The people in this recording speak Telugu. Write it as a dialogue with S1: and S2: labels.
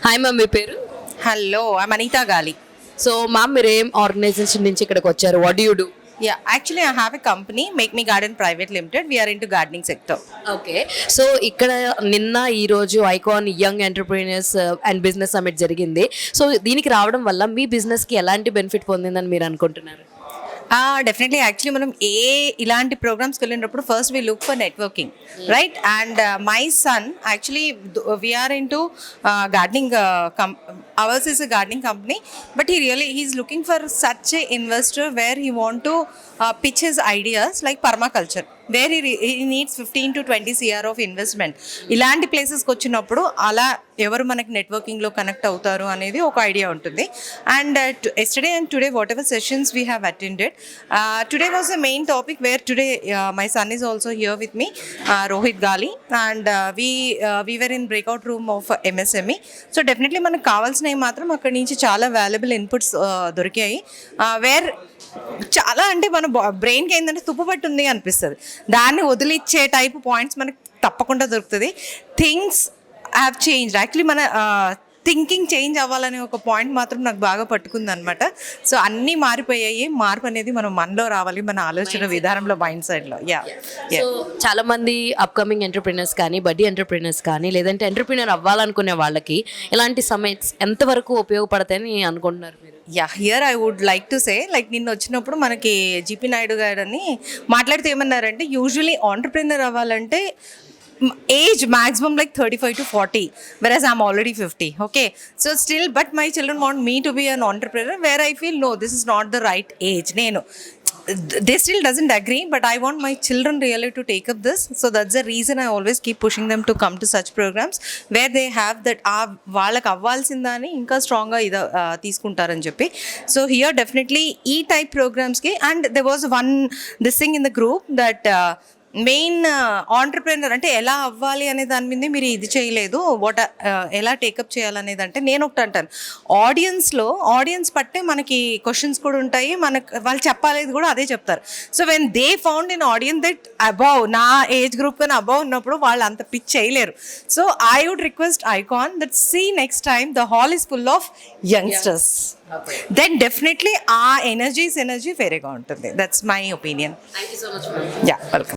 S1: హాయ్ మ్యామ్, మీ పేరు?
S2: హలో, ఐమ్ అనితా గాలి.
S1: సో మ్యామ్, మీరు ఏం ఆర్గనైజేషన్ నుంచి ఇక్కడికి వచ్చారు? What do you do?
S2: Yeah, actually I have a company, Make Me Garden Private Limited. We are into gardening sector.
S1: Okay. So ఇక్కడ నిన్న ఈ రోజు icon young entrepreneurs and business summit జరిగింది. సో దీనికి రావడం వల్ల మీ బిజినెస్కి ఎలాంటి బెనిఫిట్ పొందిందని మీరు అనుకుంటున్నారు?
S2: డెఫినెట్లీ యాక్చువల్లీ మనం ఇలాంటి ప్రోగ్రామ్స్కి వెళ్ళినప్పుడు first we look for networking, right? And my son actually we're into gardening, ours is a gardening company, but he's looking for such a investor where he want to pitch his ideas like permaculture, where he needs 15 to 20 CR of investment. ఇలాంటి ప్లేసెస్కి వచ్చినప్పుడు అలా ఎవరు మనకి నెట్వర్కింగ్లో కనెక్ట్ అవుతారు అనేది ఒక ఐడియా ఉంటుంది. And yesterday and today whatever sessions we have attended, today was the main topic where today my son is also here with me, Rohit Gali, and we were in breakout room of MSME. So definitely మనకు కావాల్సినవి మాత్రం అక్కడి నుంచి చాలా వాల్యుబుల్ ఇన్పుట్స్ దొరికాయి. వేర్ చాలా అంటే మన బ్రెయిన్కి ఏంటంటే తుప్పుపట్టు ఉంది అనిపిస్తుంది, దాన్ని వదిలిచ్చే టైప్ పాయింట్స్ మనకు తప్పకుండా దొరుకుతుంది. థింగ్స్ హ్యావ్ చేంజ్డ్ యాక్చువల్లీ, మన థింకింగ్ చేంజ్ అవ్వాలనే ఒక పాయింట్ మాత్రం నాకు బాగా పట్టుకుంది అనమాట. సో అన్నీ మారిపోయాయి. మార్పు అనేది మనలో రావాలి, మన ఆలోచన విధానంలో, మైండ్ సెట్లో.
S1: సో చాలా మంది అప్కమింగ్ ఎంటర్ప్రీనర్స్ కానీ, బడ్డీ ఎంటర్ప్రీనర్స్ కానీ, లేదంటే ఎంటర్ప్రీనర్ అవ్వాలనుకునే వాళ్ళకి ఇలాంటి సమిట్స్ ఎంతవరకు ఉపయోగపడతాయని అనుకుంటున్నారు మీరు?
S2: Here I would like to say, like నిన్న వచ్చినప్పుడు మనకి జీపీ నాయుడు గారని మాట్లాడితే ఏమన్నారంటే, యూజువలీ ఆంటర్ప్రినర్ అవ్వాలంటే age maximum like 35 to 40, whereas I'm already 50. Okay, so still, but my children want me to be an entrepreneur, where I feel no, this is not the right age. They still doesn't agree, but I want my children really to take up this. So that's the reason I always keep pushing them to come to such programs where they have that వాళ్ళకి అవ్వాల్సిందని ఇంకా స్ట్రాంగ్గా ఇది తీసుకుంటారని చెప్పి. సో హియర్ డెఫినెట్లీ ఈ టైప్ ప్రోగ్రామ్స్కి, and there was one this thing in the group that main entrepreneur అంటే ఎలా అవ్వాలి అనే దాని మీద మీరు ఇది చేయలేదు, ఎలా టేకప్ చేయాలనేది. అంటే నేను ఒకటి అంటాను, ఆడియన్స్ పట్టే మనకి క్వశ్చన్స్ కూడా ఉంటాయి, వాళ్ళు చెప్పాలేదు కూడా అదే చెప్తారు. So when they found in audience that above, నా ఏజ్ గ్రూప్ కన్నా అబౌవ్ ఉన్నప్పుడు వాళ్ళు అంత పిచ్ చేయలేరు. So I would request icon that see next time the hall is full of youngsters, then definitely ఆ ఎనర్జీ వేరేగా ఉంటుంది. That's my opinion.
S1: Thank you so much.
S2: Yeah, welcome.